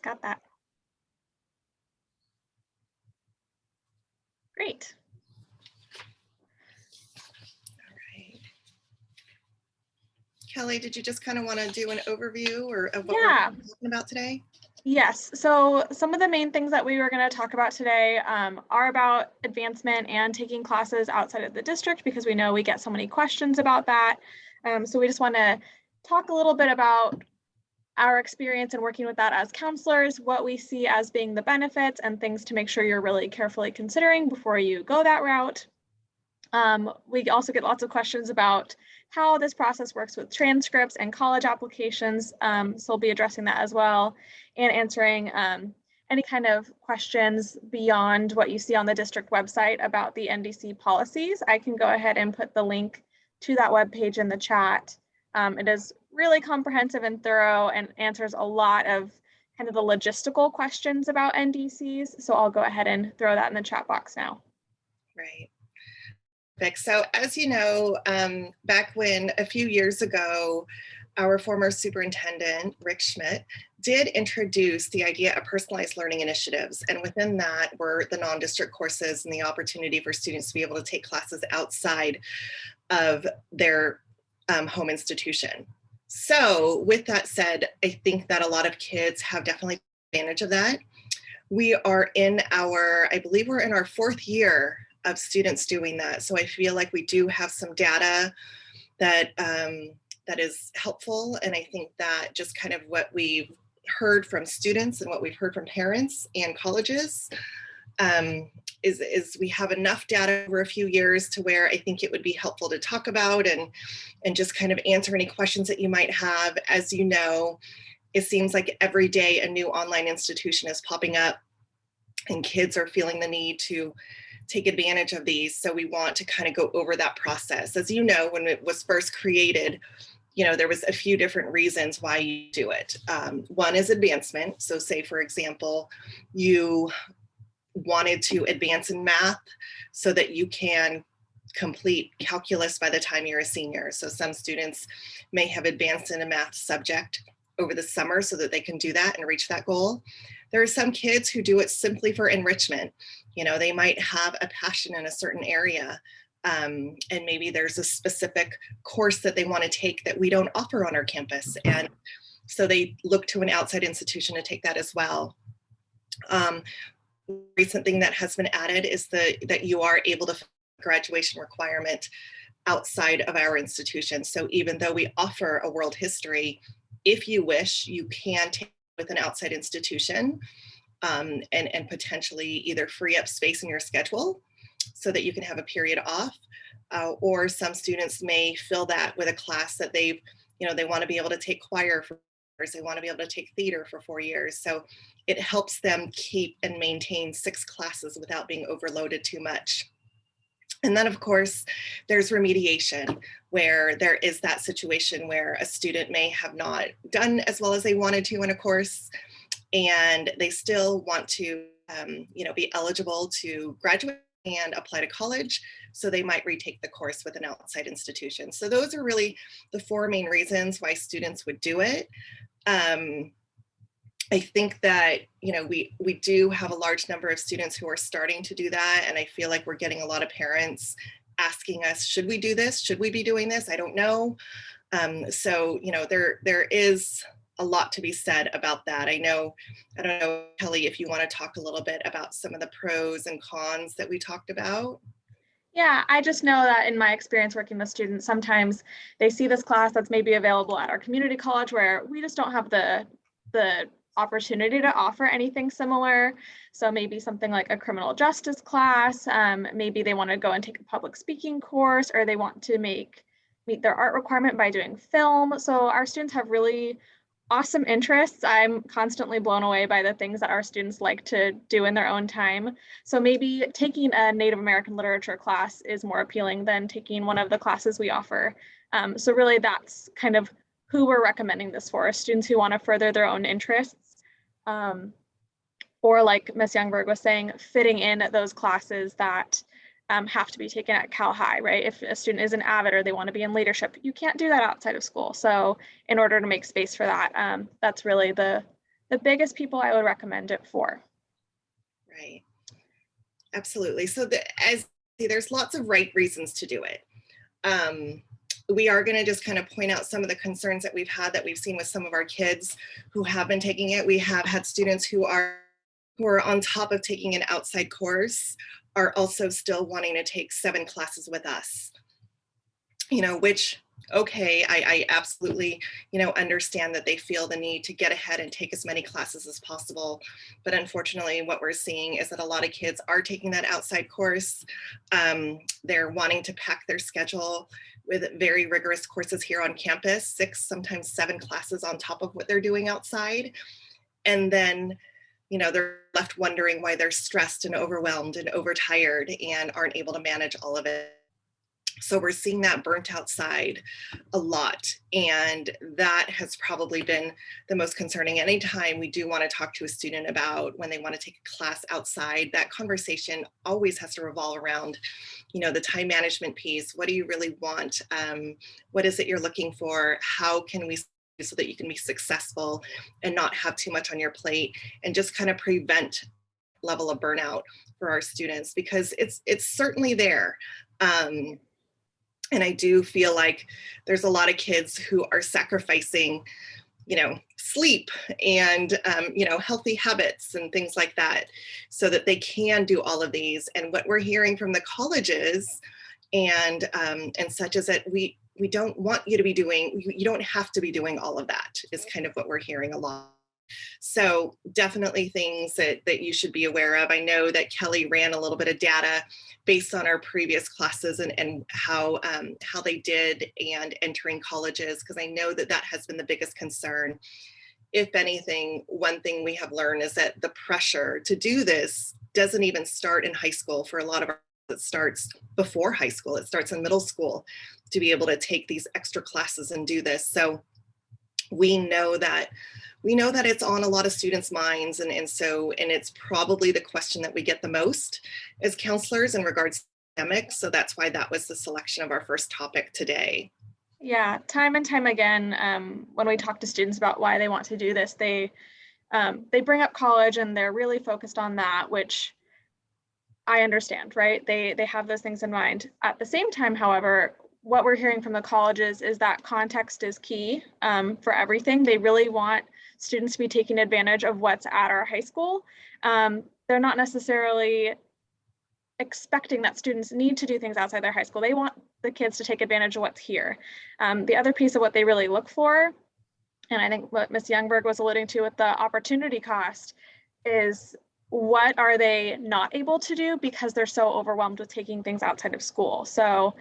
got that. Great. All right. Kelly, did you just kind of want to do an overview or of what we're talking about today? Yes, so some of the main things that we were going to talk about today are about advancement and taking classes outside of the district, because we know we get so many questions about that. So we just want to talk a little bit about our experience in working with that as counselors, what we see as being the benefits and things to make sure you're really carefully considering before you go that route. We also get lots of questions about how this process works with transcripts and college applications. So we'll be addressing that as well and answering any kind of questions beyond what you see on the district website about the NDC policies. I can go ahead and put the link to that webpage in the chat. It is really comprehensive and thorough and answers a lot of kind of the logistical questions about NDCs. So I'll go ahead and throw that in the chat box now. Right. So as you know, back when a few years ago, our former superintendent, Rick Schmidt, did introduce the idea of personalized learning initiatives. And within that were the non-district courses and the opportunity for students to be able to take classes outside of their home institution. So with that said, I think that a lot of kids have definitely taken advantage of that. We are in our, I believe we're in our 4th year of students doing that. So I feel like we do have some data that that is helpful. And I think that just kind of what we've heard from students and what we've heard from parents and colleges is we have enough data over a few years to where I think it would be helpful to talk about and just kind of answer any questions that you might have. As you know, it seems like every day a new online institution is popping up and kids are feeling the need to take advantage of these. So we want to kind of go over that process. As you know, when it was first created, you know, there was a few different reasons why you do it. One is advancement. So say, for example, you wanted to advance in math so that you can complete calculus by the time you're a senior. So some students may have advanced in a math subject over the summer so that they can do that and reach that goal. There are some kids who do it simply for enrichment. You know, they might have a passion in a certain area, and maybe there's a specific course that they want to take that we don't offer on our campus. And so they look to an outside institution to take that as well. Recent thing that has been added is that you are able to graduation requirement outside of our institution. So even though we offer a world history, if you wish, you can take it with an outside institution and potentially either free up space in your schedule so that you can have a period off, or some students may fill that with a class that they want to be able to take choir for years, they want to be able to take theater for 4 years. So it helps them keep and maintain 6 classes without being overloaded too much. And then, of course, there's remediation, where there is that situation where a student may have not done as well as they wanted to in a course, and they still want to be eligible to graduate and apply to college. So they might retake the course with an outside institution. So those are really the 4 main reasons why students would do it. I think that, we do have a large number of students who are starting to do that. And I feel like we're getting a lot of parents asking us, should we do this? Should we be doing this? I don't know. So, there is a lot to be said about that. I don't know, Kelly, if you want to talk a little bit about some of the pros and cons that we talked about. Yeah, I just know that in my experience working with students, sometimes they see this class that's maybe available at our community college where we just don't have the opportunity to offer anything similar. So maybe something like a criminal justice class, maybe they want to go and take a public speaking course, or they want to meet their art requirement by doing film. So our students have really awesome interests. I'm constantly blown away by the things that our students like to do in their own time. So maybe taking a Native American literature class is more appealing than taking one of the classes we offer. So really that's kind of who we're recommending this for, students who want to further their own interests. Or like Ms. Youngberg was saying, fitting in those classes that have to be taken at Cal High, right? If a student is an avid or they want to be in leadership, you can't do that outside of school. So in order to make space for that, that's really the the biggest people I would recommend it for. Right. Absolutely. So there's lots of right reasons to do it. We are going to just kind of point out some of the concerns that we've seen with some of our kids who have been taking it. We have had students who are on top of taking an outside course are also still wanting to take 7 classes with us, which, okay, I absolutely, understand that they feel the need to get ahead and take as many classes as possible. But unfortunately, what we're seeing is that a lot of kids are taking that outside course. They're wanting to pack their schedule with very rigorous courses here on campus, 6, sometimes 7 classes on top of what they're doing outside. And then they're left wondering why they're stressed and overwhelmed and overtired and aren't able to manage all of it. So we're seeing that burnt out side a lot. And that has probably been the most concerning. Anytime we do want to talk to a student about when they want to take a class outside, that conversation always has to revolve around, the time management piece. What do you really want? What is it you're looking for? How can we so that you can be successful and not have too much on your plate, and just kind of prevent level of burnout for our students, because it's certainly there. And I do feel like there's a lot of kids who are sacrificing, sleep and, healthy habits and things like that so that they can do all of these. And what we're hearing from the colleges and such is that we don't want you to be doing, you don't have to be doing all of that, is kind of what we're hearing a lot. So definitely things that you should be aware of. I know that Kelly ran a little bit of data based on our previous classes and how they did and entering colleges, because I know that has been the biggest concern. If anything, one thing we have learned is that the pressure to do this doesn't even start in high school. For a lot of our, it starts before high school. It starts in middle school to be able to take these extra classes and do this. So we know that it's on a lot of students' minds, and it's probably the question that we get the most as counselors in regards to academics. So that's why that was the selection of our first topic today. Yeah, time and time again, when we talk to students about why they want to do this, they bring up college and they're really focused on that, which I understand, right? They have those things in mind. At the same time, however, what we're hearing from the colleges is that context is key for everything. They really want students to be taking advantage of what's at our high school. They're not necessarily expecting that students need to do things outside their high school. They want the kids to take advantage of what's here. The other piece of what they really look for, and I think what Ms. Youngberg was alluding to with the opportunity cost, is what are they not able to do because they're so overwhelmed with taking things outside of school. So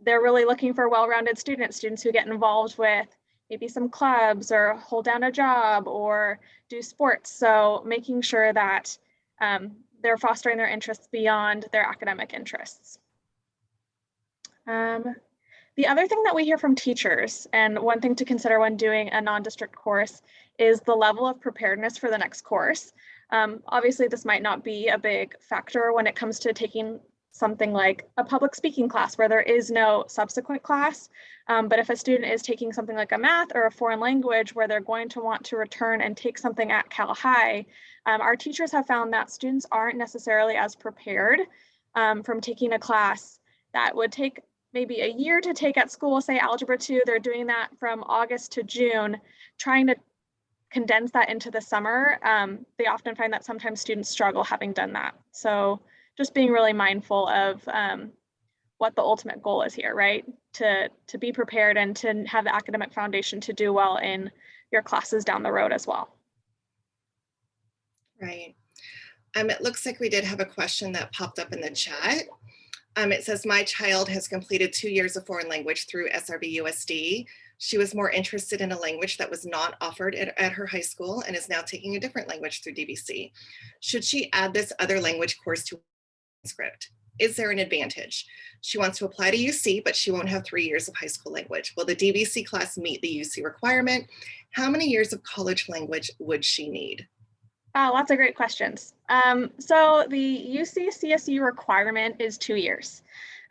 they're really looking for well-rounded students who get involved with maybe some clubs or hold down a job or do sports. So making sure that they're fostering their interests beyond their academic interests. The other thing that we hear from teachers, and one thing to consider when doing a non-district course, is the level of preparedness for the next course. Obviously, this might not be a big factor when it comes to taking something like a public speaking class where there is no subsequent class. But if a student is taking something like a math or a foreign language where they're going to want to return and take something at Cal High, our teachers have found that students aren't necessarily as prepared from taking a class that would take maybe a year to take at school, say Algebra 2. They're doing that from August to June, trying to condense that into the summer. They often find that sometimes students struggle having done that. So just being really mindful of what the ultimate goal is here, right? To be prepared and to have the academic foundation to do well in your classes down the road as well. Right. It looks like we did have a question that popped up in the chat. It says, my child has completed 2 years of foreign language through SRVUSD. She was more interested in a language that was not offered at her high school and is now taking a different language through DBC. Should she add this other language course to transcript? Is there an advantage? She wants to apply to UC, but she won't have 3 years of high school language. Will the DBC class meet the UC requirement? How many years of college language would she need? Lots of great questions. So the UC CSU requirement is 2 years.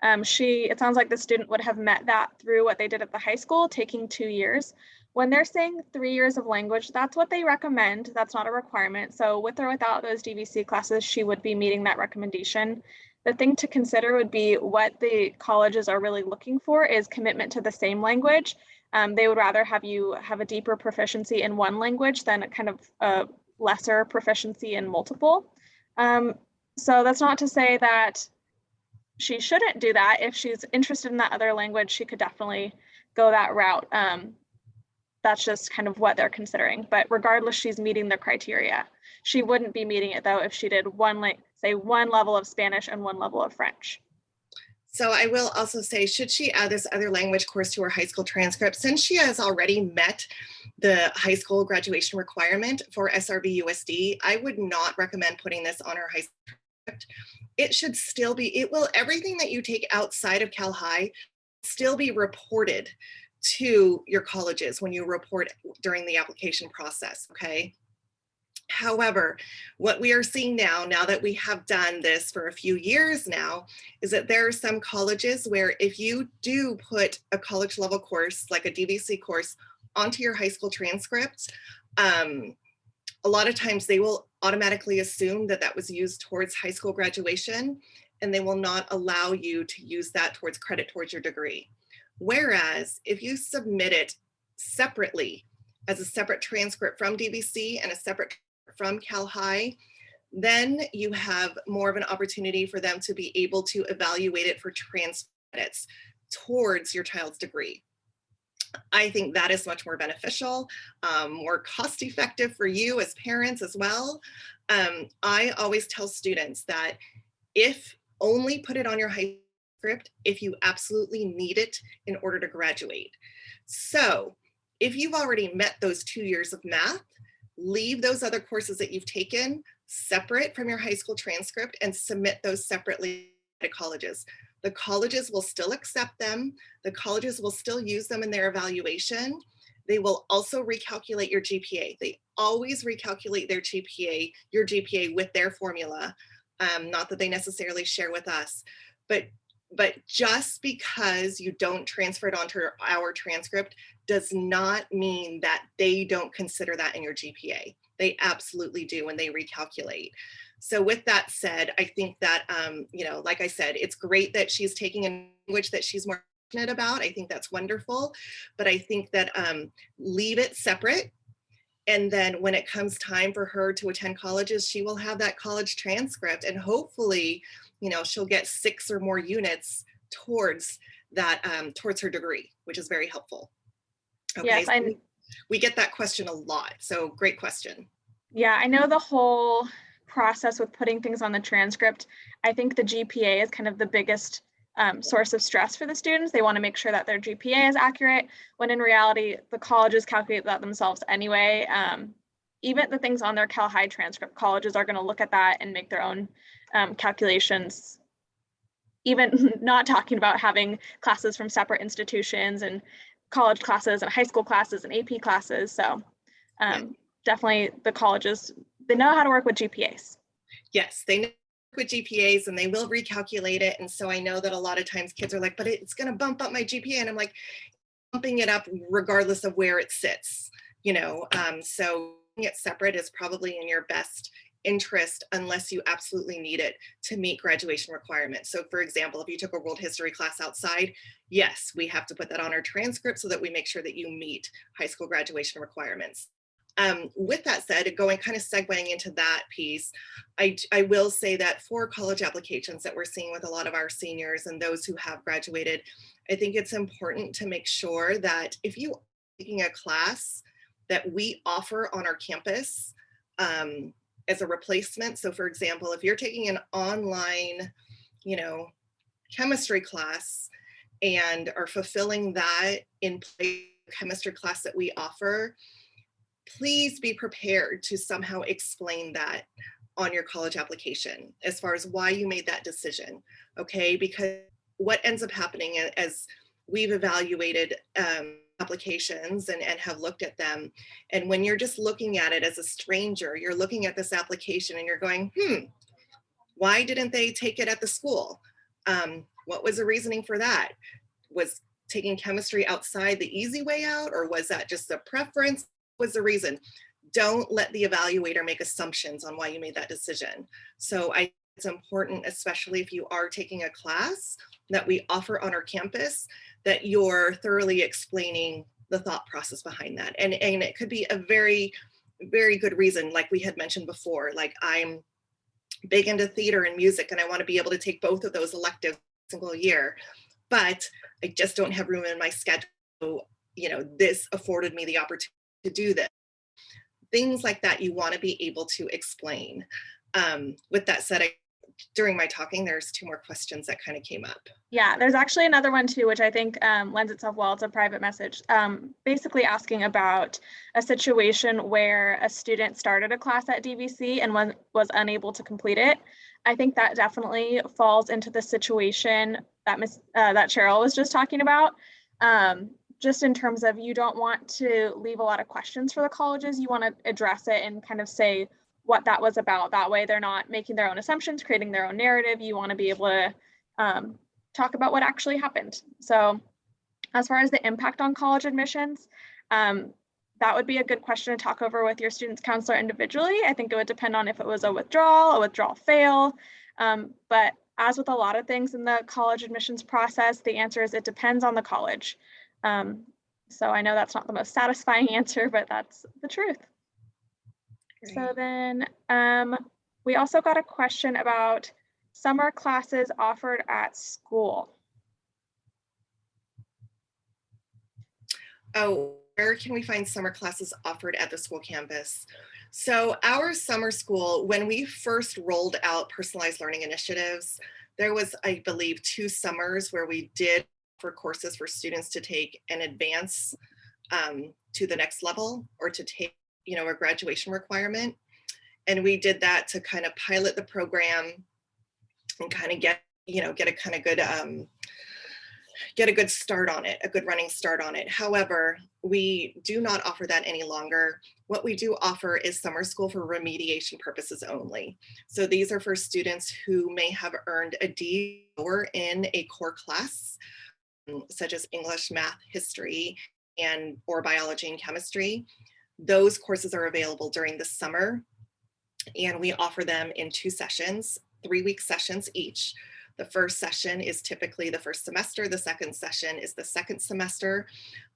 It sounds like the student would have met that through what they did at the high school, taking 2 years. When they're saying 3 years of language, that's what they recommend. That's not a requirement. So with or without those DVC classes, she would be meeting that recommendation. The thing to consider would be what the colleges are really looking for is commitment to the same language. They would rather have you have a deeper proficiency in one language than a kind of a lesser proficiency in multiple. So that's not to say that she shouldn't do that. If she's interested in that other language, she could definitely go that route. That's just kind of what they're considering. But regardless, she's meeting the criteria. She wouldn't be meeting it though if she did one level of Spanish and one level of French. So I will also say, should she add this other language course to her high school transcript, since she has already met the high school graduation requirement for SRVUSD, I would not recommend putting this on her high school transcript. It should still be, everything that you take outside of Cal High still be reported to your colleges when you report during the application process, okay? However, what we are seeing now that we have done this for a few years now, is that there are some colleges where if you do put a college level course, like a DVC course, onto your high school transcript, a lot of times they will automatically assume that that was used towards high school graduation, and they will not allow you to use that towards credit towards your degree. Whereas if you submit it separately as a separate transcript from DVC and a separate from Cal High, then you have more of an opportunity for them to be able to evaluate it for transfer credits towards your child's degree. I think that is much more beneficial, more cost effective for you as parents as well. I always tell students that if only put it on your high script if you absolutely need it in order to graduate. So if you've already met those 2 years of math, leave those other courses that you've taken separate from your high school transcript and submit those separately to colleges. The colleges will still accept them. The colleges will still use them in their evaluation. They will also recalculate your GPA. They always recalculate their GPA, your GPA with their formula. Not that they necessarily share with us, but just because you don't transfer it onto our transcript does not mean that they don't consider that in your GPA. They absolutely do when they recalculate. So with that said, I think that, like I said, it's great that she's taking a language that she's more passionate about. I think that's wonderful, but I think that leave it separate. And then when it comes time for her to attend colleges, she will have that college transcript, and hopefully, she'll get 6 or more units towards that, towards her degree, which is very helpful. Okay, Yes, so we get that question a lot. So great question. Yeah, I know the whole process with putting things on the transcript. I think the GPA is kind of the biggest source of stress for the students. They want to make sure that their GPA is accurate, when in reality, the colleges calculate that themselves anyway. Even the things on their Cal High transcript, colleges are going to look at that and make their own calculations, even not talking about having classes from separate institutions and college classes and high school classes and AP classes. So definitely the colleges, they know how to work with GPAs. Yes, they know with GPAs and they will recalculate it. And so I know that a lot of times kids are like, but it's going to bump up my GPA. And I'm like, bumping it up regardless of where it sits, so it separate is probably in your best interest unless you absolutely need it to meet graduation requirements. So for example, if you took a world history class outside, yes, we have to put that on our transcript so that we make sure that you meet high school graduation requirements. With that said, segueing into that piece, I will say that for college applications that we're seeing with a lot of our seniors and those who have graduated, I think it's important to make sure that if you are taking a class that we offer on our campus as a replacement. So for example, if you're taking an online, chemistry class and are fulfilling that in place of chemistry class that we offer, please be prepared to somehow explain that on your college application as far as why you made that decision, okay? Because what ends up happening as we've evaluated applications and have looked at them, and when you're just looking at it as a stranger, you're looking at this application and you're going, why didn't they take it at the school? What was the reasoning for that? Was taking chemistry outside the easy way out, or was that just a preference? What was the reason? Don't let the evaluator make assumptions on why you made that decision. So it's important, especially if you are taking a class that we offer on our campus, that you're thoroughly explaining the thought process behind that. And it could be a very, very good reason, like we had mentioned before, like I'm big into theater and music and I want to be able to take both of those electives single year, but I just don't have room in my schedule. You know, this afforded me the opportunity to do this. Things like that you want to be able to explain. With that said, during my talking, there's 2 more questions that kind of came up. Yeah, there's actually another one too, which I think lends itself well. It's a private message, basically asking about a situation where a student started a class at DVC and was unable to complete it. I think that definitely falls into the situation that that Cheryl was just talking about. Just in terms of, you don't want to leave a lot of questions for the colleges. You want to address it and kind of say what that was about. That way they're not making their own assumptions, creating their own narrative. You want to be able to talk about what actually happened. So as far as the impact on college admissions, that would be a good question to talk over with your student's counselor individually. I think it would depend on if it was a withdrawal fail. But as with a lot of things in the college admissions process, the answer is it depends on the college. So I know that's not the most satisfying answer, but that's the truth. Great. So then we also got a question about summer classes offered at school. Oh, where can we find summer classes offered at the school campus? So our summer school, when we first rolled out personalized learning initiatives, there was, I believe, 2 summers where we did offer courses for students to take and advance to the next level, or to take, you know, a graduation requirement. And we did that to kind of pilot the program and kind of get a kind of good get a good start on it, a good running start on it. However, we do not offer that any longer. What we do offer is summer school for remediation purposes only. So these are for students who may have earned a D or in a core class, such as English, math, history, or biology and chemistry. Those courses are available during the summer, and we offer them in 2 sessions, 3-week sessions each. The first session is typically the first semester. The second session is the second semester.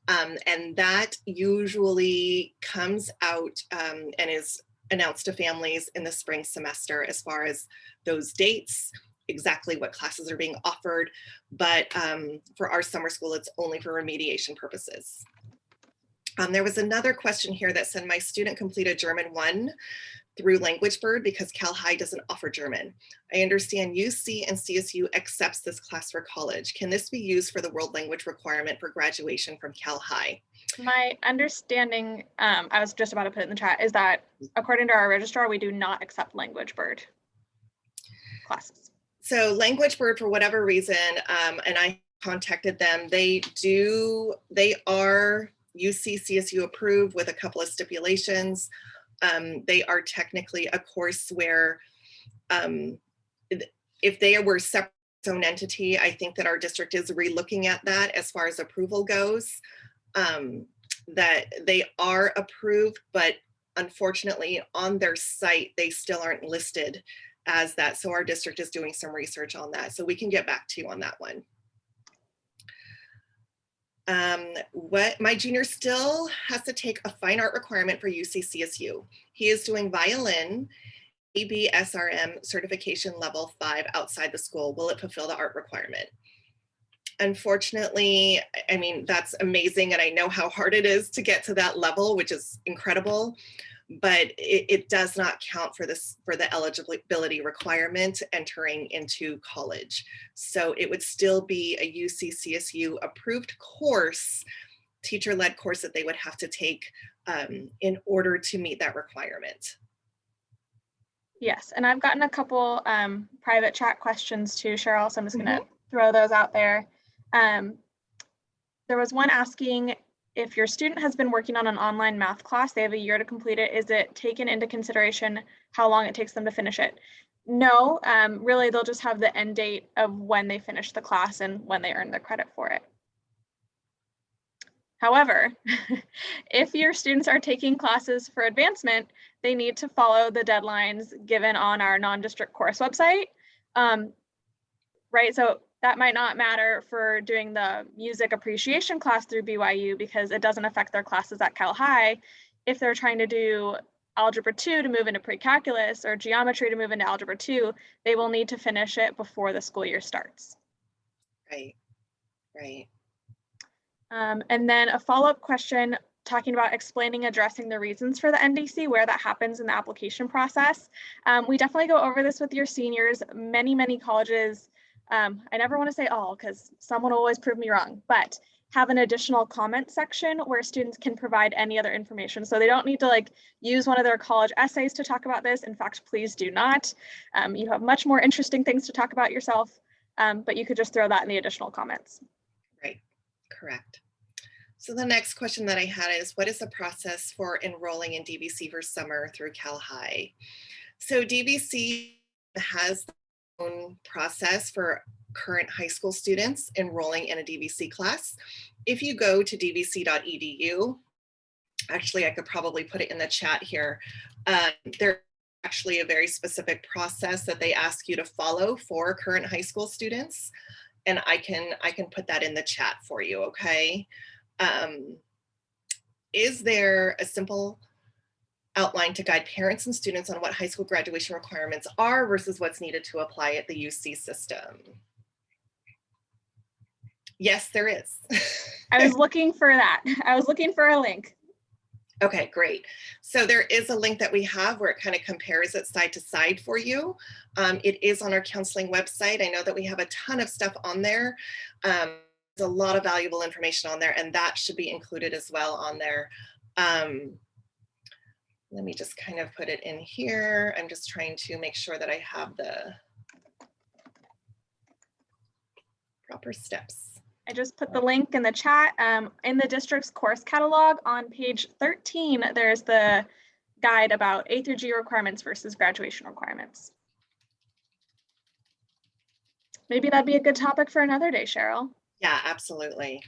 And that usually comes out and is announced to families in the spring semester as far as those dates, exactly what classes are being offered. But for our summer school, it's only for remediation purposes. There was another question here that said, my student completed German 1 through LanguageBird because Cal High doesn't offer German. I understand UC and CSU accepts this class for college. Can this be used for the world language requirement for graduation from Cal High? My understanding, I was just about to put it in the chat, is that according to our registrar, we do not accept LanguageBird classes. So LanguageBird, for whatever reason, and I contacted them, they are UC, CSU approved with a couple of stipulations. They are technically a course where if they were separate own entity, I think that our district is re-looking at that as far as approval goes, that they are approved, but unfortunately on their site, they still aren't listed as that. So our district is doing some research on that. So we can get back to you on that one. My junior still has to take a fine art requirement for UC CSU. He is doing violin, ABSRM certification level 5 outside the school. Will it fulfill the art requirement? Unfortunately, I mean, that's amazing. And I know how hard it is to get to that level, which is incredible, but it does not count for the eligibility requirement entering into college. So it would still be a UC CSU approved course, teacher-led course that they would have to take in order to meet that requirement. Yes, and I've gotten a couple private chat questions too, Cheryl, so I'm just gonna throw those out there. There was one asking, if your student has been working on an online math class, they have a year to complete it, is it taken into consideration how long it takes them to finish it? No, really they'll just have the end date of when they finish the class and when they earn their credit for it. However, if your students are taking classes for advancement, they need to follow the deadlines given on our non-district course website, right? So that might not matter for doing the music appreciation class through BYU because it doesn't affect their classes at Cal High. If they're trying to do Algebra 2 to move into pre-calculus or geometry to move into Algebra 2, they will need to finish it before the school year starts. Right, right. And then a follow-up question talking about explaining, addressing the reasons for the NDC, where that happens in the application process. We definitely go over this with your seniors. Many colleges, I never want to say all because someone will always prove me wrong, but have an additional comment section where students can provide any other information. So they don't need to like use one of their college essays to talk about this. In fact, please do not. You have much more interesting things to talk about yourself, but you could just throw that in the additional comments. Right, correct. So the next question that I had is, what is the process for enrolling in DVC for summer through Cal High? So DVC has their own process for current high school students enrolling in a DVC class. If you go to dvc.edu, actually I could probably put it in the chat here, there's actually a very specific process that they ask you to follow for current high school students. And I can put that in the chat for you, okay? Is there a simple outline to guide parents and students on what high school graduation requirements are versus what's needed to apply at the UC system? Yes, there is. I was looking for that. I was looking for a link. Okay, great. So there is a link that we have where it kind of compares it side to side for you. It is on our counseling website. I know that we have a ton of stuff on there. There's a lot of valuable information on there, and that should be included as well on there. Let me just kind of put it in here. I'm just trying to make sure that I have the proper steps. I just put the link in the chat. In the district's course catalog on page 13, there's the guide about A through G requirements versus graduation requirements. Maybe that'd be a good topic for another day, Cheryl. Yeah, absolutely.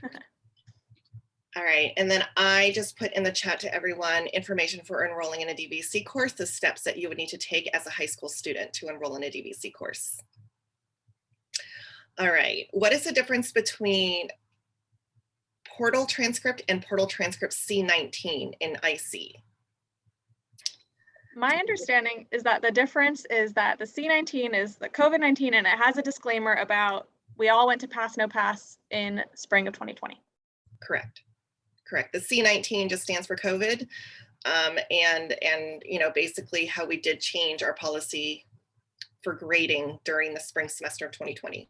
All right, and then I just put in the chat to everyone information for enrolling in a DVC course, the steps that you would need to take as a high school student to enroll in a DVC course. All right, what is the difference between portal transcript and portal transcript C19 in IC? My understanding is that the difference is that the C19 is the COVID-19 and it has a disclaimer about we all went to pass no pass in spring of 2020. Correct. Correct. The C19 just stands for COVID, and you know, basically how we did change our policy for grading during the spring semester of 2020.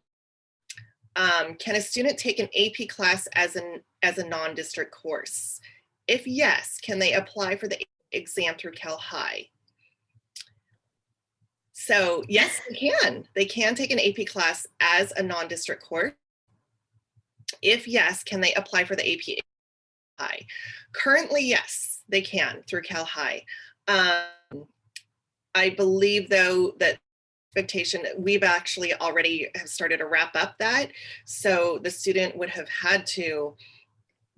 Can a student take an AP class as a non-district course? If yes, can they apply for the exam through Cal High? So yes, they can. They can take an AP class as a non-district course. If yes, can they apply for the AP High? Currently, yes, they can through Cal High. I believe though that expectation, we've actually already have started to wrap up that. So the student would have had to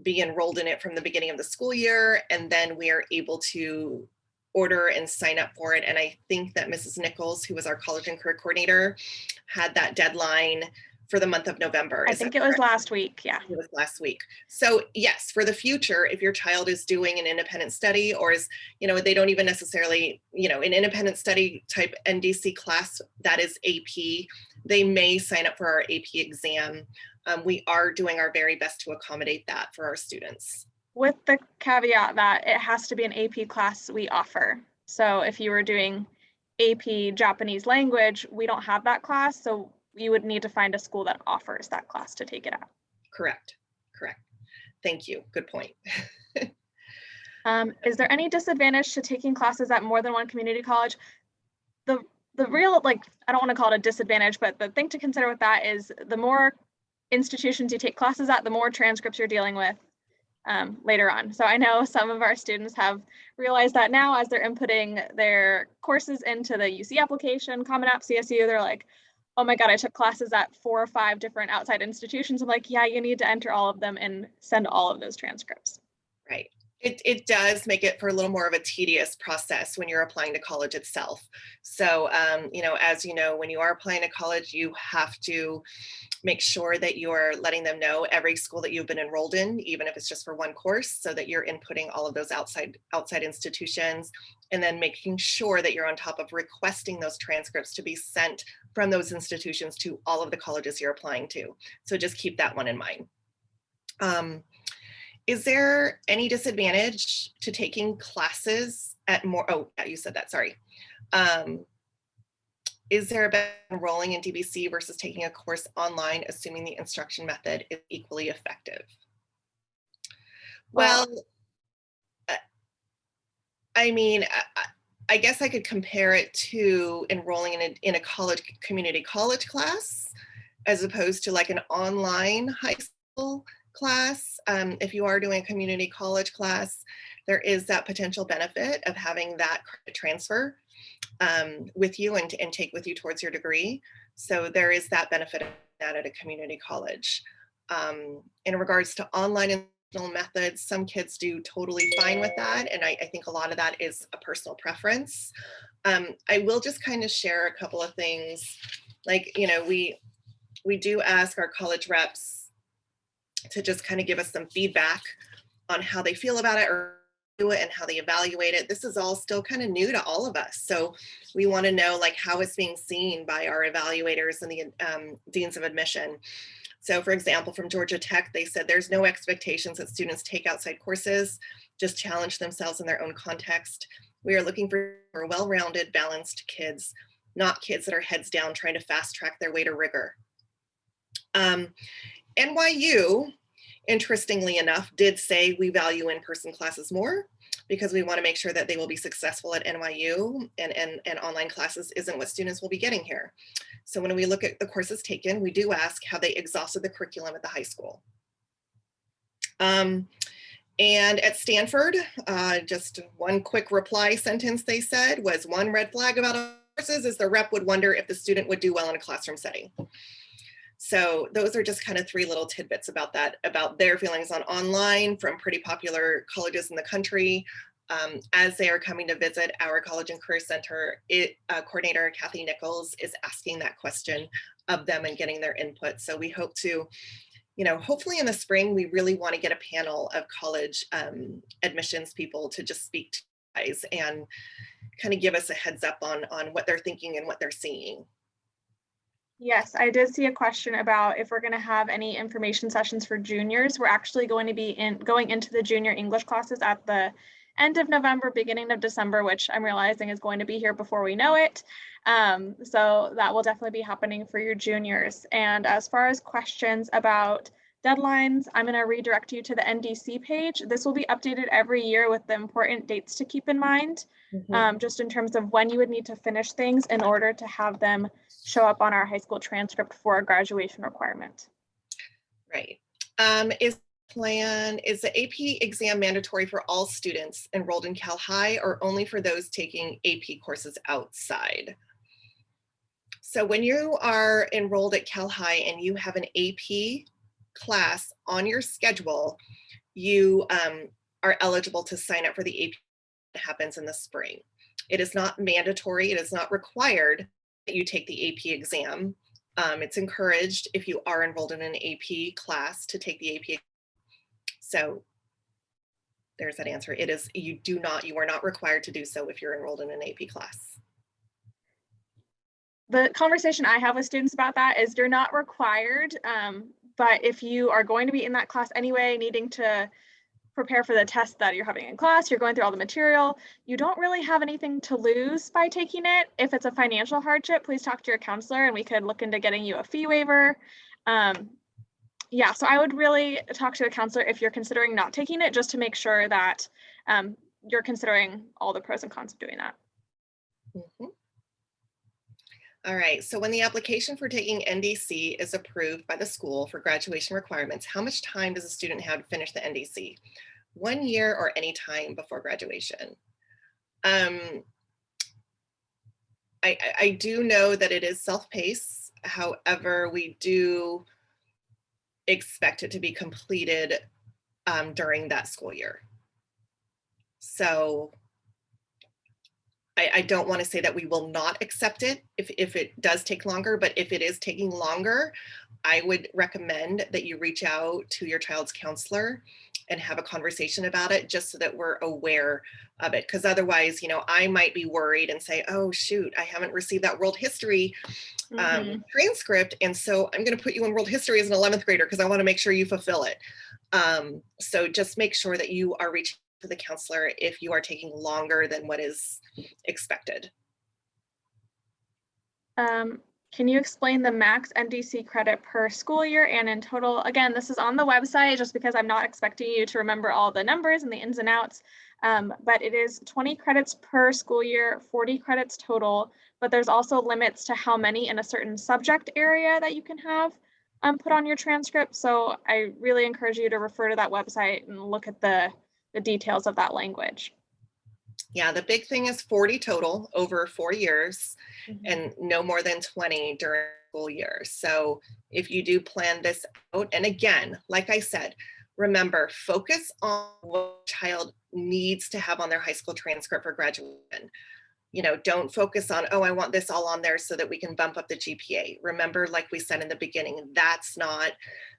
be enrolled in it from the beginning of the school year, and then we are able to order and sign up for it. And I think that Mrs. Nichols, who was our college and career coordinator, had that deadline for the month of November. I think it was last week. Yeah. It was last week. So yes, for the future, if your child is doing an independent study or is, you know, they don't even necessarily, you know, an independent study type NDC class that is AP, they may sign up for our AP exam. We are doing our very best to accommodate that for our students. With the caveat that it has to be an AP class we offer. So if you were doing AP Japanese language, we don't have that class. So you would need to find a school that offers that class to take it at. Correct, correct. Thank you, good point. Is there any disadvantage to taking classes at more than one community college? The real, like, I don't want to call it a disadvantage, but the thing to consider with that is the more institutions you take classes at, the more transcripts you're dealing with later on. So I know some of our students have realized that now as they're inputting their courses into the UC application, Common App CSU, they're like, oh my God, I took classes at 4 or 5 different outside institutions. I'm like, yeah, you need to enter all of them and send all of those transcripts. Right. It does make it for a little more of a tedious process when you're applying to college itself. So, you know, as you know, when you are applying to college, you have to make sure that you're letting them know every school that you've been enrolled in, even if it's just for one course, so that you're inputting all of those outside institutions, and then making sure that you're on top of requesting those transcripts to be sent from those institutions to all of the colleges you're applying to. So just keep that one in mind. Is there any disadvantage to taking classes at more, oh, you said that, sorry. Is there a better enrolling in DBC versus taking a course online, assuming the instruction method is equally effective? Well, I mean, I guess I could compare it to enrolling in a college, community college class, as opposed to like an online high school class. If you are doing a community college class, there is that potential benefit of having that credit transfer with you and take with you towards your degree. So there is that benefit of that at a community college. In regards to online instructional methods, some kids do totally fine with that. And I think a lot of that is a personal preference. I will just kind of share a couple of things. Like, you know, we do ask our college reps to just kind of give us some feedback on how they feel about it or do it and how they evaluate it. This is all still kind of new to all of us. So we want to know like how it's being seen by our evaluators and the deans of admission. So for example, from Georgia Tech, they said there's no expectations that students take outside courses, just challenge themselves in their own context. We are looking for well-rounded, balanced kids, not kids that are heads down trying to fast track their way to rigor. NYU, interestingly enough, did say we value in-person classes more because we want to make sure that they will be successful at NYU, and online classes isn't what students will be getting here. So when we look at the courses taken, we do ask how they exhausted the curriculum at the high school. And at Stanford, just one quick reply sentence they said was, one red flag about courses is the rep would wonder if the student would do well in a classroom setting. So those are just kind of 3 little tidbits about that, about their feelings on online from pretty popular colleges in the country. As they are coming to visit our College and Career Center, coordinator Kathy Nichols is asking that question of them and getting their input. So we hope to, you know, hopefully in the spring, we really want to get a panel of college admissions people to just speak to you guys and kind of give us a heads up on what they're thinking and what they're seeing. Yes, I did see a question about if we're going to have any information sessions for juniors. We're actually going to be going into the junior English classes at the end of November, beginning of December, which I'm realizing is going to be here before we know it. So that will definitely be happening for your juniors. And as far as questions about deadlines, I'm going to redirect you to the NDC page. This will be updated every year with the important dates to keep in mind, just in terms of when you would need to finish things in order to have them show up on our high school transcript for a graduation requirement. Right. Is the AP exam mandatory for all students enrolled in Cal High or only for those taking AP courses outside? So when you are enrolled at Cal High and you have an AP class on your schedule, you are eligible to sign up for the AP that happens in the spring. It is not mandatory. It is not required that you take the AP exam. It's encouraged if you are enrolled in an AP class to take the AP. So there's that answer. It is, you are not required to do so if you're enrolled in an AP class. The conversation I have with students about that is you're not required, but if you are going to be in that class anyway, needing to prepare for the test that you're having in class, you're going through all the material, you don't really have anything to lose by taking it. If it's a financial hardship, please talk to your counselor and we could look into getting you a fee waiver. Yeah, so I would really talk to a counselor if you're considering not taking it, just to make sure that you're considering all the pros and cons of doing that. All right, so when the application for taking NDC is approved by the school for graduation requirements, how much time does a student have to finish the NDC? 1 year or any time before graduation? I do know that it is self-paced. However, we do expect it to be completed during that school year. So I don't want to say that we will not accept it if it does take longer, but if it is taking longer, I would recommend that you reach out to your child's counselor and have a conversation about it, just so that we're aware of it. Because otherwise, you know, I might be worried and say, oh, shoot, I haven't received that world history transcript. And so I'm going to put you in world history as an 11th grader because I want to make sure you fulfill it. So just make sure that you are reaching to the counselor if you are taking longer than what is expected. Can you explain the max NDC credit per school year and in total? Again, this is on the website just because I'm not expecting you to remember all the numbers and the ins and outs, but it is 20 credits per school year, 40 credits total, but there's also limits to how many in a certain subject area that you can have put on your transcript. So I really encourage you to refer to that website and look at the details of that language. Yeah, the big thing is 40 total over 4 years and no more than 20 during the school year. So if you do plan this out, and again, like I said, remember, focus on what a child needs to have on their high school transcript for graduation. You know, don't focus on, oh, I want this all on there so that we can bump up the GPA. Remember, like we said in the beginning, that's not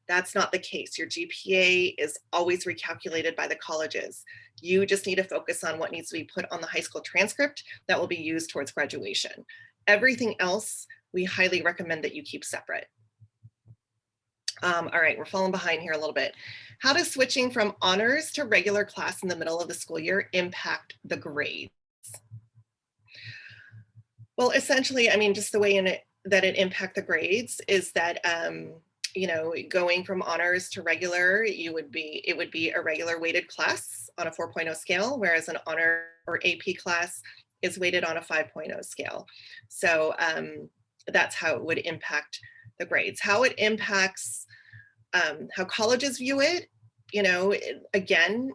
the case. Your GPA is always recalculated by the colleges. You just need to focus on what needs to be put on the high school transcript that will be used towards graduation. Everything else, we highly recommend that you keep separate. All right, we're falling behind here a little bit. How does switching from honors to regular class in the middle of the school year impact the grades? Well, essentially, I mean, just the way that it impact the grades is that, you know, going from honors to regular, it would be a regular weighted class on a 4.0 scale, whereas an honor or AP class is weighted on a 5.0 scale. So that's how it would impact the grades. How it impacts how colleges view it, you know, again,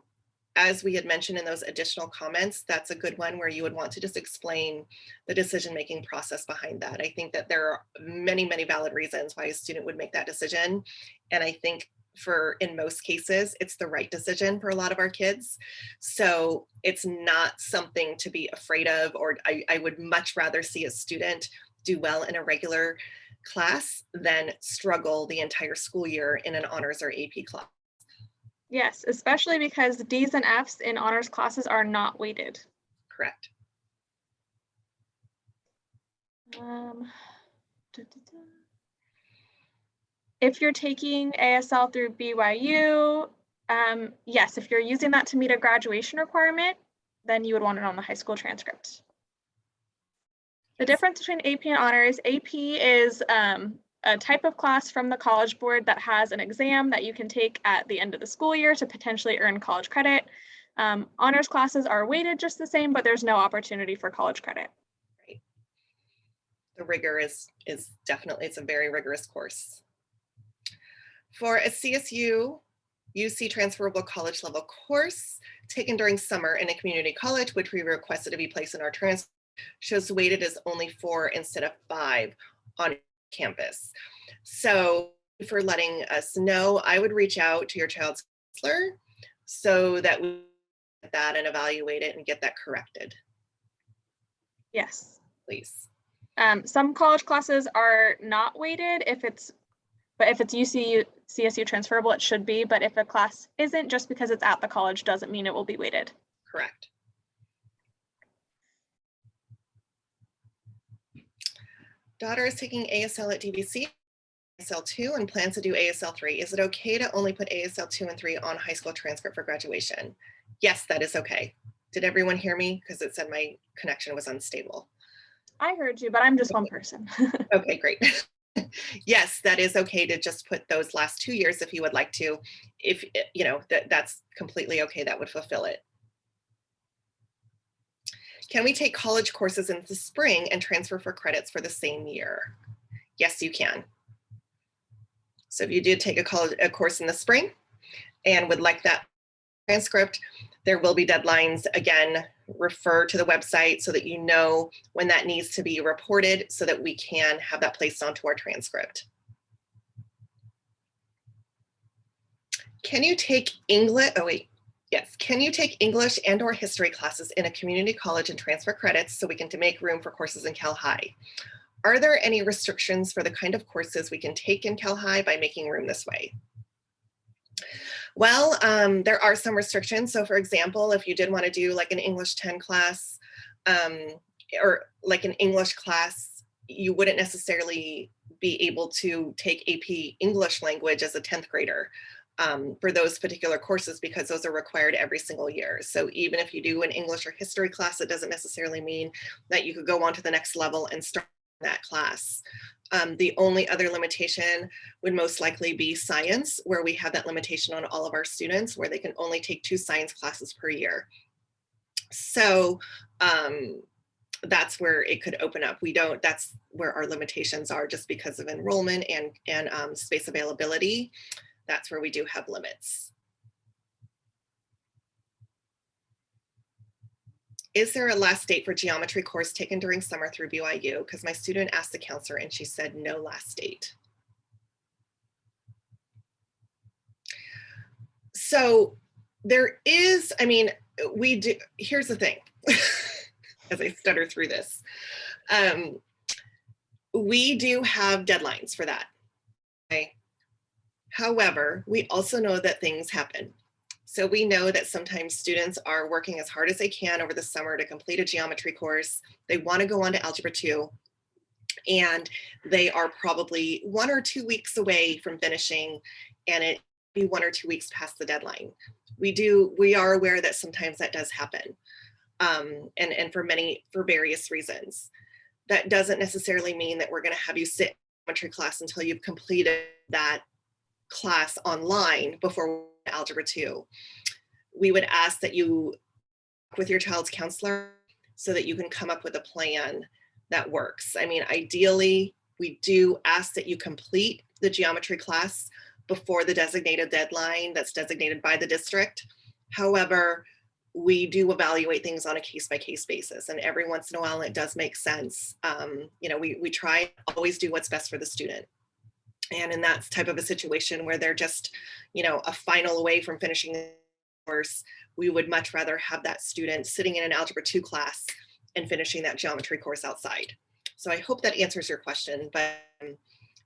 as we had mentioned in those additional comments, that's a good one where you would want to just explain the decision-making process behind that. I think that there are many, many valid reasons why a student would make that decision. And I think in most cases, it's the right decision for a lot of our kids. So it's not something to be afraid of, or I would much rather see a student do well in a regular class than struggle the entire school year in an honors or AP class. Yes, especially because D's and F's in honors classes are not weighted. Correct. If you're taking ASL through BYU, yes, if you're using that to meet a graduation requirement, then you would want it on the high school transcript. The difference between AP and honors, AP is a type of class from the College Board that has an exam that you can take at the end of the school year to potentially earn college credit. Honors classes are weighted just the same, but there's no opportunity for college credit. Right. The rigor is definitely, it's a very rigorous course. For a CSU UC transferable college level course taken during summer in a community college, which we requested to be placed in our transcript, shows weighted as only 4 instead of 5 on campus. So for letting us know, I would reach out to your child's counselor so that we get that and evaluate it and get that corrected. Yes. Please. Some college classes are not weighted but if it's CSU transferable, it should be, but if a class isn't, just because it's at the college doesn't mean it will be weighted. Correct. Daughter is taking ASL at DVC, ASL 2, and plans to do ASL 3. Is it okay to only put ASL 2 and 3 on high school transcript for graduation? Yes, that is okay. Did everyone hear me? Because it said my connection was unstable. I heard you, but I'm just one person. Okay, great. Yes, that is okay to just put those last 2 years if you would like to. If, you know, that's completely okay. That would fulfill it. Can we take college courses in the spring and transfer for credits for the same year? Yes, you can. So if you did take a course in the spring and would like that transcript, there will be deadlines. Again, refer to the website so that you know when that needs to be reported so that we can have that placed onto our transcript. Can you take English? Oh wait, yes. Can you take English and/or history classes in a community college and transfer credits so we can make room for courses in Cal High? Are there any restrictions for the kind of courses we can take in Cal High by making room this way? Well, there are some restrictions. So for example, if you did want to do like an English 10 class or like an English class, you wouldn't necessarily be able to take AP English language as a 10th grader for those particular courses because those are required every single year. So even if you do an English or history class, it doesn't necessarily mean that you could go on to the next level and start that class. The only other limitation would most likely be science, where we have that limitation on all of our students, where they can only take 2 science classes per year. So that's where it could open up. That's where our limitations are just because of enrollment and space availability. That's where we do have limits. Is there a last date for geometry course taken during summer through BYU? Because my student asked the counselor and she said no last date. So there is, I mean, we do, here's the thing, as I stutter through this. We do have deadlines for that. Okay? However, we also know that things happen. So we know that sometimes students are working as hard as they can over the summer to complete a geometry course. They want to go on to Algebra 2, and they are probably 1 or 2 weeks away from finishing, and it be 1 or 2 weeks past the deadline. We are aware that sometimes that does happen, and for various reasons. That doesn't necessarily mean that we're going to have you sit in geometry class until you've completed that class online before Algebra 2. We would ask that you work with your child's counselor so that you can come up with a plan that works. I mean, ideally, we do ask that you complete the geometry class before the designated deadline that's designated by the district. However, we do evaluate things on a case-by-case basis, and every once in a while it does make sense. You know, we try to always do what's best for the student. And in that type of a situation where they're just, you know, a final away from finishing the course, we would much rather have that student sitting in an Algebra 2 class and finishing that geometry course outside. So I hope that answers your question. But,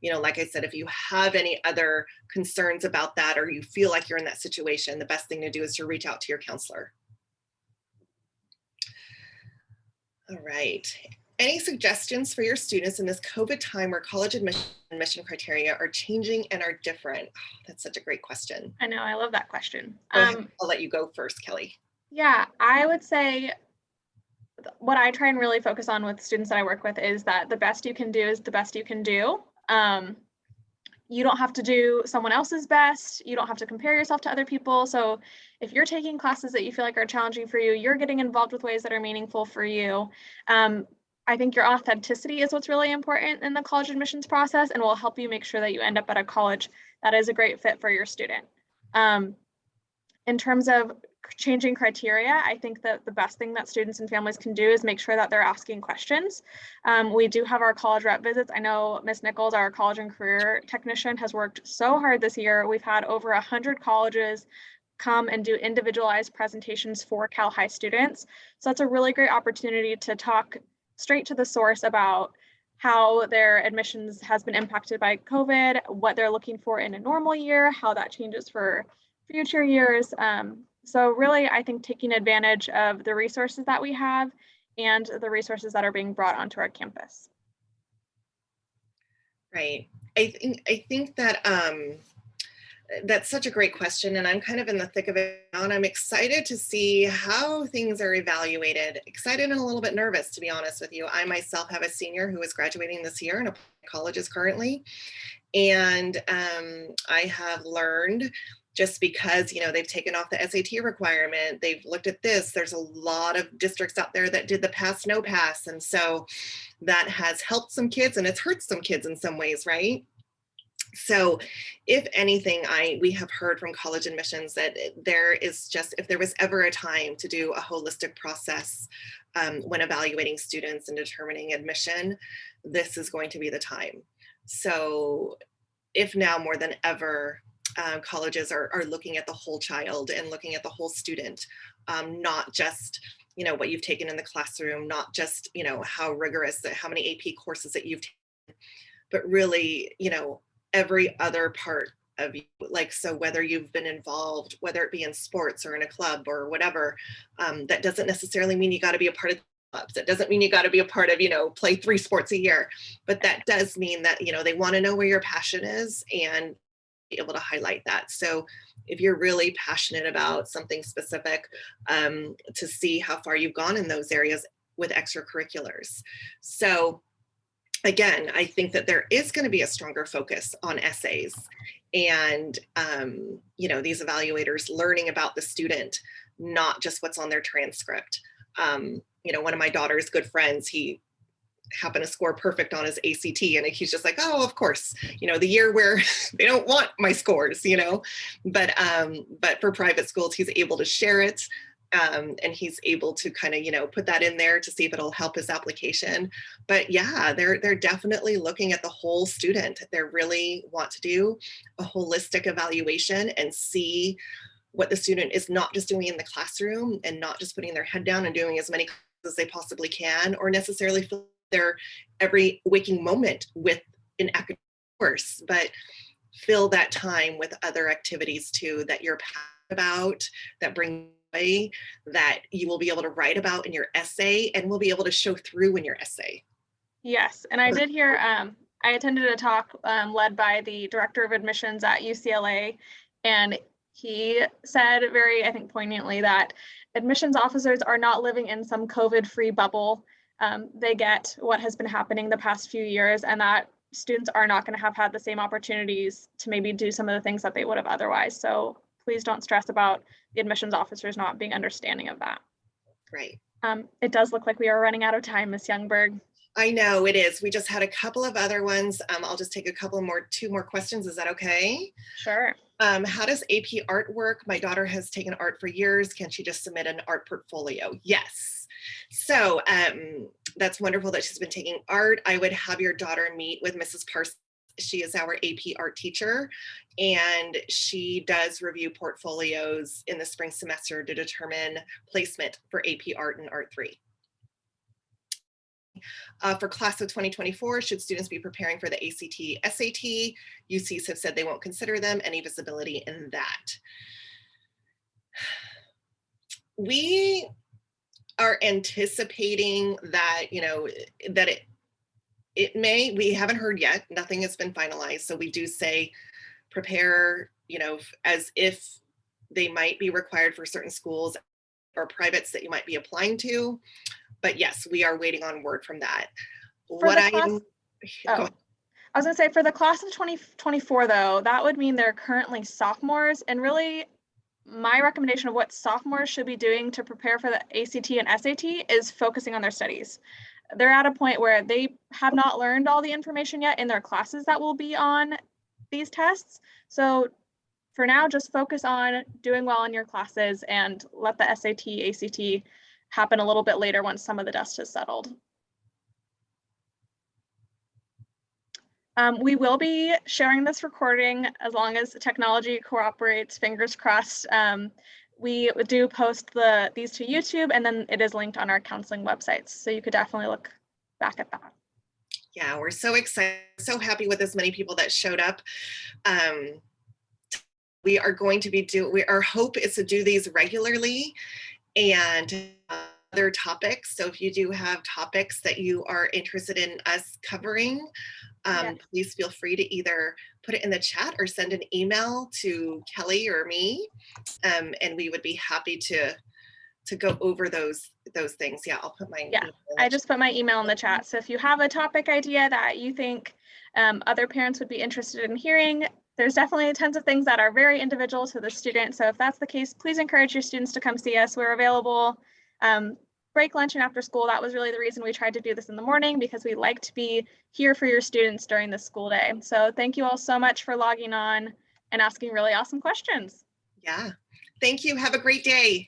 you know, like I said, if you have any other concerns about that, or you feel like you're in that situation, the best thing to do is to reach out to your counselor. All right. Any suggestions for your students in this COVID time where college admission criteria are changing and are different? Oh, that's such a great question. I know, I love that question. I'll let you go first, Kelly. Yeah, I would say what I try and really focus on with students that I work with is that the best you can do is the best you can do. You don't have to do someone else's best. You don't have to compare yourself to other people. So if you're taking classes that you feel like are challenging for you, you're getting involved with ways that are meaningful for you. I think your authenticity is what's really important in the college admissions process and will help you make sure that you end up at a college that is a great fit for your student. In terms of changing criteria, I think that the best thing that students and families can do is make sure that they're asking questions. We do have our college rep visits. I know Ms. Nichols, our college and career technician, has worked so hard this year. We've had over 100 colleges come and do individualized presentations for Cal High students. So that's a really great opportunity to talk straight to the source about how their admissions has been impacted by COVID, what they're looking for in a normal year, how that changes for future years. So really, I think taking advantage of the resources that we have and the resources that are being brought onto our campus. Right. I think that that's such a great question, and I'm kind of in the thick of it now, and I'm excited to see how things are evaluated. Excited and a little bit nervous, to be honest with you. I myself have a senior who is graduating this year in a colleges currently, and I have learned, just because, you know, they've taken off the SAT requirement, they've looked at this, there's a lot of districts out there that did the pass, no pass. And so that has helped some kids and it's hurt some kids in some ways, right? So if anything, we have heard from college admissions that there is just, if there was ever a time to do a holistic process when evaluating students and determining admission, this is going to be the time. So if now more than ever, colleges are looking at the whole child and looking at the whole student, not just what you've taken in the classroom, not just how rigorous, how many AP courses that you've taken, but really every other part of you. Like, so whether you've been involved, whether it be in sports or in a club or whatever, that doesn't necessarily mean you got to be a part of the clubs. That doesn't mean you got to be a part of play 3 sports a year, but that does mean that they want to know where your passion is and be able to highlight that. So if you're really passionate about something specific, to see how far you've gone in those areas with extracurriculars. So again, I think that there is going to be a stronger focus on essays and, these evaluators learning about the student, not just what's on their transcript. One of my daughter's good friends, he happened to score perfect on his ACT, and he's just like, oh, of course, the year where they don't want my scores, but for private schools, he's able to share it. And he's able to kind of, put that in there to see if it'll help his application. But yeah, they're definitely looking at the whole student. They really want to do a holistic evaluation and see what the student is not just doing in the classroom and not just putting their head down and doing as many classes as they possibly can, or necessarily fill their every waking moment with an academic course, but fill that time with other activities too that you're passionate about, that bring that you will be able to write about in your essay and will be able to show through in your essay. Yes, and I did hear, I attended a talk led by the director of admissions at UCLA, and he said very, I think, poignantly that admissions officers are not living in some COVID-free bubble. They get what has been happening the past few years, and that students are not going to have had the same opportunities to maybe do some of the things that they would have otherwise. So please don't stress about the admissions officers not being understanding of that. Right. It does look like we are running out of time, Ms. Youngberg. I know it is. We just had a couple of other ones. I'll just take two more questions. Is that okay? Sure. How does AP art work? My daughter has taken art for years. Can she just submit an art portfolio? Yes. So that's wonderful that she's been taking art. I would have your daughter meet with Mrs. Parsons. She is our AP art teacher, and she does review portfolios in the spring semester to determine placement for AP art and Art 3. For class of 2024, should students be preparing for the ACT, SAT? UCs have said they won't consider them. Any visibility in that? We are anticipating that, that it may, we haven't heard yet, nothing has been finalized. So we do say prepare, as if they might be required for certain schools or privates that you might be applying to. But yes, we are waiting on word from that. I was gonna say for the class of 2024 though, that would mean they're currently sophomores, and really my recommendation of what sophomores should be doing to prepare for the ACT and SAT is focusing on their studies. They're at a point where they have not learned all the information yet in their classes that will be on these tests. So for now, just focus on doing well in your classes and let the SAT, ACT happen a little bit later once some of the dust has settled. We will be sharing this recording as long as technology cooperates, fingers crossed. We do post these to YouTube, and then it is linked on our counseling websites. So you could definitely look back at that. Yeah, we're so excited, so happy with as many people that showed up. We are going to be our hope is to do these regularly and other topics. So if you do have topics that you are interested in us covering, please feel free to either put it in the chat or send an email to Kelly or me, and we would be happy to go over those things. Yeah, I'll put my email. I just put my email in the chat. So if you have a topic idea that you think other parents would be interested in hearing, there's definitely tons of things that are very individual to the student. So if that's the case, please encourage your students to come see us. We're available break, lunch, and after school. That was really the reason we tried to do this in the morning, because we like to be here for your students during the school day. So thank you all so much for logging on and asking really awesome questions. Yeah. Thank you. Have a great day.